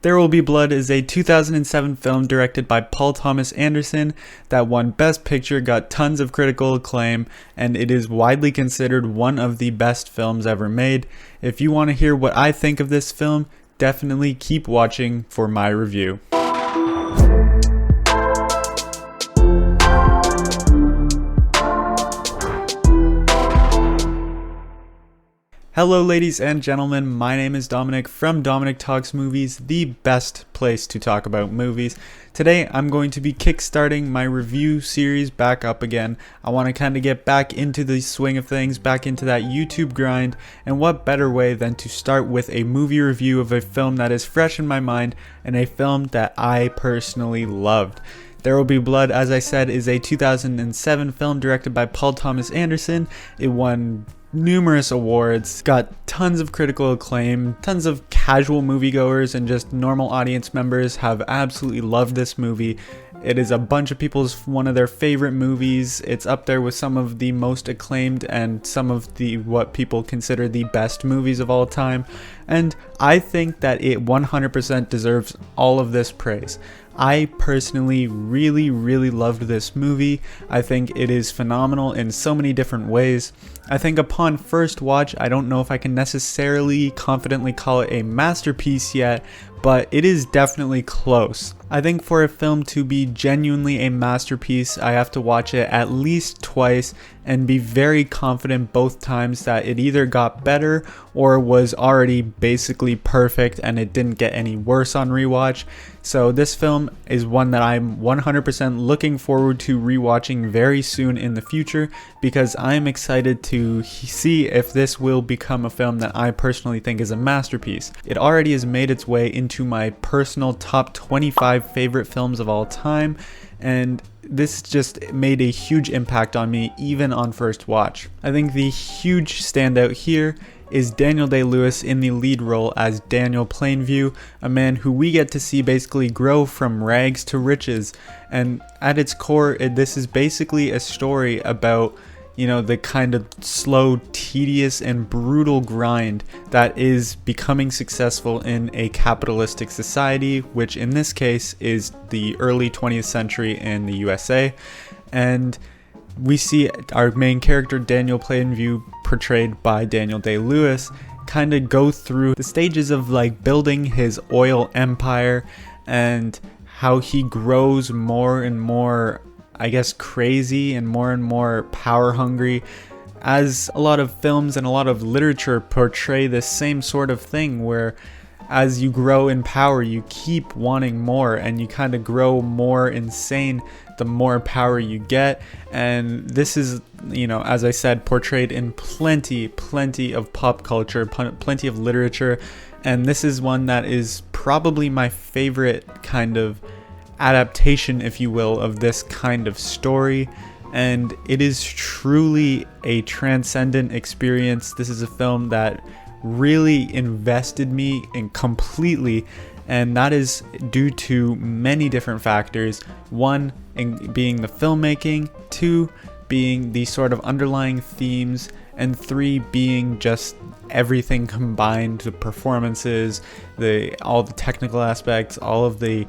There Will Be Blood is a 2007 film directed by Paul Thomas Anderson that won Best Picture, got tons of critical acclaim, and it is widely considered one of the best films ever made. If you want to hear what I think of this film, definitely keep watching for my review. Hello ladies and gentlemen, my name is Dominic from Dominic Talks Movies, the best place to talk about movies. Today I'm going to be kickstarting my review series back up again. I want to kind of get back into the swing of things, back into that YouTube grind, and what better way than to start with a movie review of a film that is fresh in my mind and a film that I personally loved. There Will Be Blood, as I said, is a 2007 film directed by Paul Thomas Anderson. It won numerous awards, got tons of critical acclaim, tons of casual moviegoers and just normal audience members have absolutely loved this movie. It is a bunch of people's one of their favorite movies. It's up there with some of the most acclaimed and some of the what people consider the best movies of all time. And I think that it 100% deserves all of this praise. I personally really loved this movie. I think it is phenomenal in so many different ways. I think upon first watch, I don't know if I can necessarily confidently call it a masterpiece yet, but it is definitely close. I think for a film to be genuinely a masterpiece, I have to watch it at least twice and be very confident both times that it either got better or was already basically perfect and it didn't get any worse on rewatch. So this film is one that I'm 100% looking forward to rewatching very soon in the future because I'm excited to see if this will become a film that I personally think is a masterpiece. It already has made its way into my personal top 25 favorite films of all time, and this just made a huge impact on me even on first watch. I think the huge standout here is Daniel Day-Lewis in the lead role as Daniel Plainview, a man who we get to see basically grow from rags to riches. And at its core, this is basically a story about, you know, the kind of slow, tedious, and brutal grind that is becoming successful in a capitalistic society, which in this case is the early 20th century in the USA. And we see our main character, Daniel Plainview, portrayed by Daniel Day-Lewis, kind of go through the stages of like building his oil empire and how he grows more and more, I guess, crazy and more power hungry, as a lot of films and a lot of literature portray this same sort of thing where as you grow in power you keep wanting more and you kind of grow more insane the more power you get. And this is, you know, as I said, portrayed in plenty of pop culture, plenty of literature, and this is one that is probably my favorite kind of adaptation, if you will, of this kind of story. And it is truly a transcendent experience. This is a film that really invested me in completely, and that is due to many different factors. One being the filmmaking, two being the sort of underlying themes, and three being just everything combined, the performances, all the technical aspects, all of the,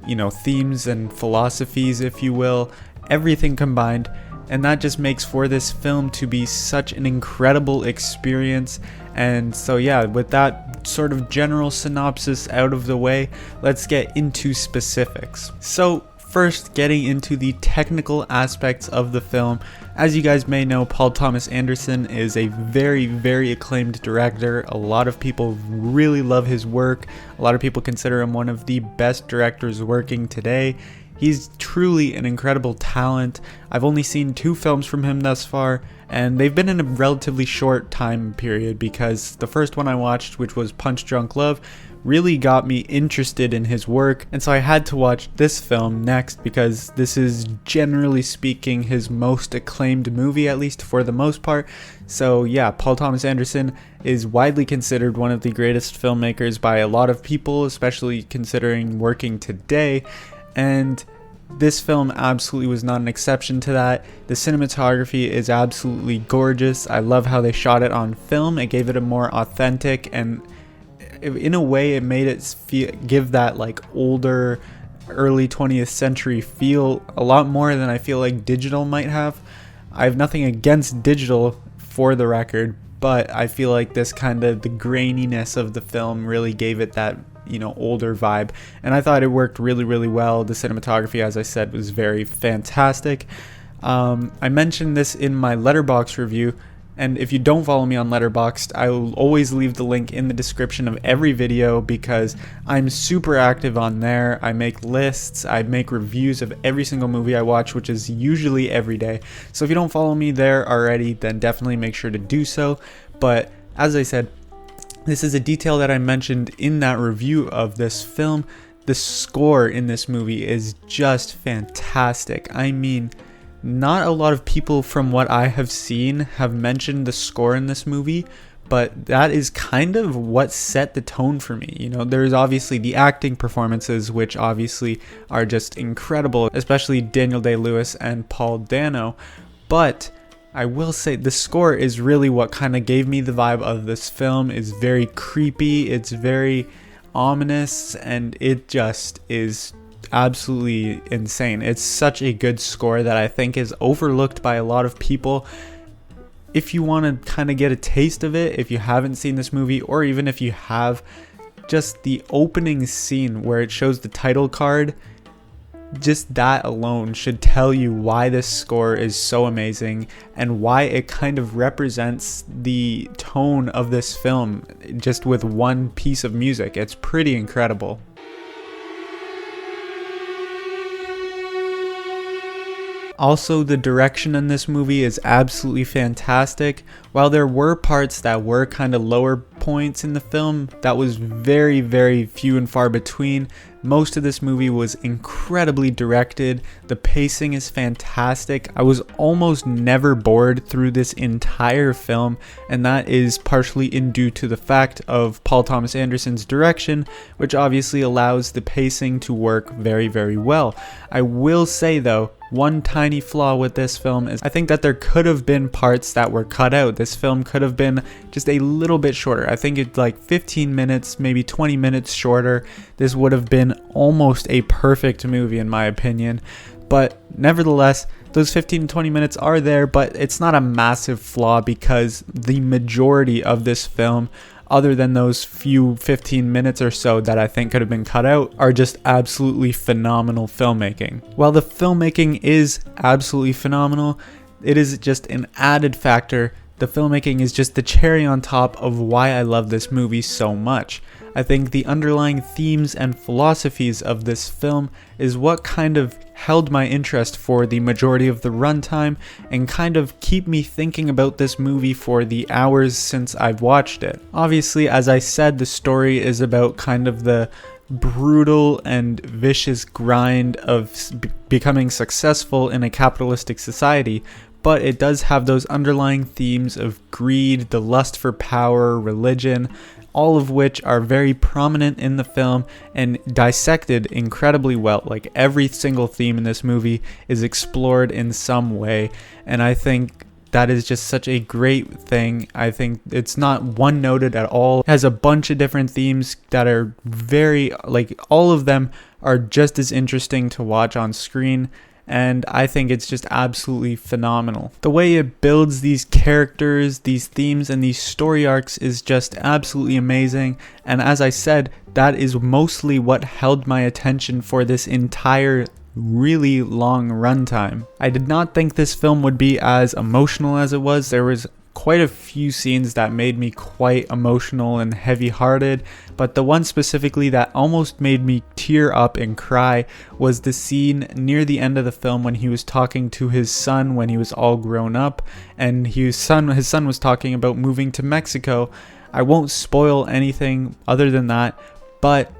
you know, themes and philosophies, if you will, everything combined. And that just makes for this film to be such an incredible experience. And so yeah, with that sort of general synopsis out of the way, let's get into specifics. So first, getting into the technical aspects of the film. As you guys may know, Paul Thomas Anderson is a very acclaimed director. A lot of people really love his work. A lot of people consider him one of the best directors working today. He's truly an incredible talent. I've only seen 2 films from him thus far, and they've been in a relatively short time period because the first one I watched, which was Punch Drunk Love, really got me interested in his work, and so I had to watch this film next because this is, generally speaking, his most acclaimed movie, at least for the most part. So yeah, Paul Thomas Anderson is widely considered one of the greatest filmmakers by a lot of people, especially considering working today. And this film absolutely was not an exception to that. The cinematography is absolutely gorgeous. I love how they shot it on film. It gave it a more authentic and in a way it made it give that like older early 20th century feel a lot more than I feel like digital might have. I have nothing against digital, for the record, but I feel like this kind of, the graininess of the film really gave it that, you know, older vibe, and I thought it worked really, really well. The cinematography, as I said, was very fantastic. I mentioned this in my Letterboxd review, and if you don't follow me on Letterboxd, I will always leave the link in the description of every video because I'm super active on there. I make lists, I make reviews of every single movie I watch, which is usually every day. So if you don't follow me there already, then definitely make sure to do so. But as I said, this is a detail that I mentioned in that review of this film. The score in this movie is just fantastic. I mean, not a lot of people from what I have seen have mentioned the score in this movie, but that is kind of what set the tone for me. You know, there's obviously the acting performances, which obviously are just incredible, especially Daniel Day-Lewis and Paul Dano, but I will say the score is really what kind of gave me the vibe of this film. It's very creepy, it's very ominous, and it just is absolutely insane. It's such a good score that I think is overlooked by a lot of people. If you want to kind of get a taste of it, if you haven't seen this movie, or even if you have, just the opening scene where it shows the title card, just that alone should tell you why this score is so amazing and why it kind of represents the tone of this film just with one piece of music. It's pretty incredible. Also, the direction in this movie is absolutely fantastic. While there were parts that were kind of lower points in the film, that was very, very few and far between. Most of this movie was incredibly directed. The pacing is fantastic. I was almost never bored through this entire film, and that is partially due to the fact of Paul Thomas Anderson's direction, which obviously allows the pacing to work very, very well. I will say though, one tiny flaw with this film is I think that there could have been parts that were cut out. This film could have been just a little bit shorter. I think it's like 15 minutes, maybe 20 minutes shorter. This would have been almost a perfect movie in my opinion. But nevertheless, those 15 to 20 minutes are there, but it's not a massive flaw because the majority of this film, other than those few 15 minutes or so that I think could have been cut out, are just absolutely phenomenal filmmaking. While the filmmaking is absolutely phenomenal, it is just an added factor. The filmmaking is just the cherry on top of why I love this movie so much. I think the underlying themes and philosophies of this film is what kind of held my interest for the majority of the runtime and kind of keep me thinking about this movie for the hours since I've watched it. Obviously, as I said, the story is about kind of the brutal and vicious grind of becoming successful in a capitalistic society, but it does have those underlying themes of greed, the lust for power, religion, all of which are very prominent in the film and dissected incredibly well. Like every single theme in this movie is explored in some way, and I think that is just such a great thing. I think it's not one-noted at all. It has a bunch of different themes that are very, like, all of them are just as interesting to watch on screen, and I think it's just absolutely phenomenal. The way it builds these characters, these themes, and these story arcs is just absolutely amazing, and as I said, that is mostly what held my attention for this entire really long runtime. I did not think this film would be as emotional as it was. There was quite a few scenes that made me quite emotional and heavy-hearted, but the one specifically that almost made me tear up and cry was the scene near the end of the film when he was talking to his son when he was all grown up, and his son was talking about moving to Mexico. I won't spoil anything other than that, but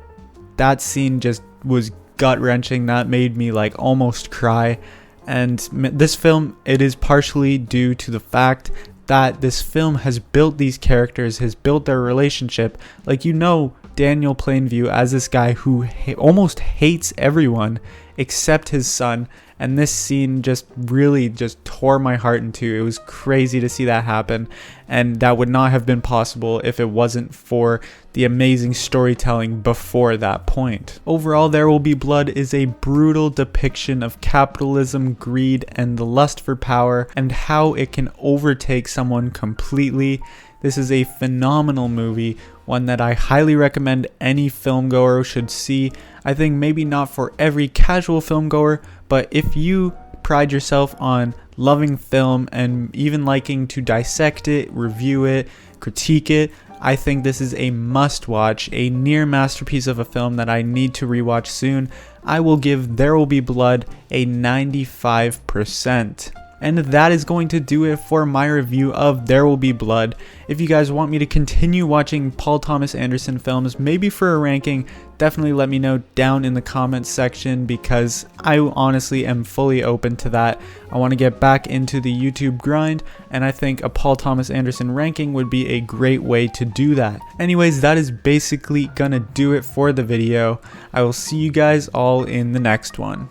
that scene just was gut-wrenching. That made me like almost cry. And this film, it is partially due to the fact that this film has built these characters, has built their relationship. Like, you know, Daniel Plainview as this guy who almost hates everyone except his son, and this scene just really just tore my heart in two. It was crazy to see that happen, and that would not have been possible if it wasn't for the amazing storytelling before that point. Overall, There Will Be Blood is a brutal depiction of capitalism, greed, and the lust for power, and how it can overtake someone completely. This is a phenomenal movie, one that I highly recommend any filmgoer should see. I think maybe not for every casual filmgoer, but if you pride yourself on loving film and even liking to dissect it, review it, critique it, I think this is a must watch, a near masterpiece of a film that I need to rewatch soon. I will give There Will Be Blood a 95%. And that is going to do it for my review of There Will Be Blood. If you guys want me to continue watching Paul Thomas Anderson films, maybe for a ranking, definitely let me know down in the comments section, because I honestly am fully open to that. I want to get back into the YouTube grind, and I think a Paul Thomas Anderson ranking would be a great way to do that. Anyways, that is basically gonna do it for the video. I will see you guys all in the next one.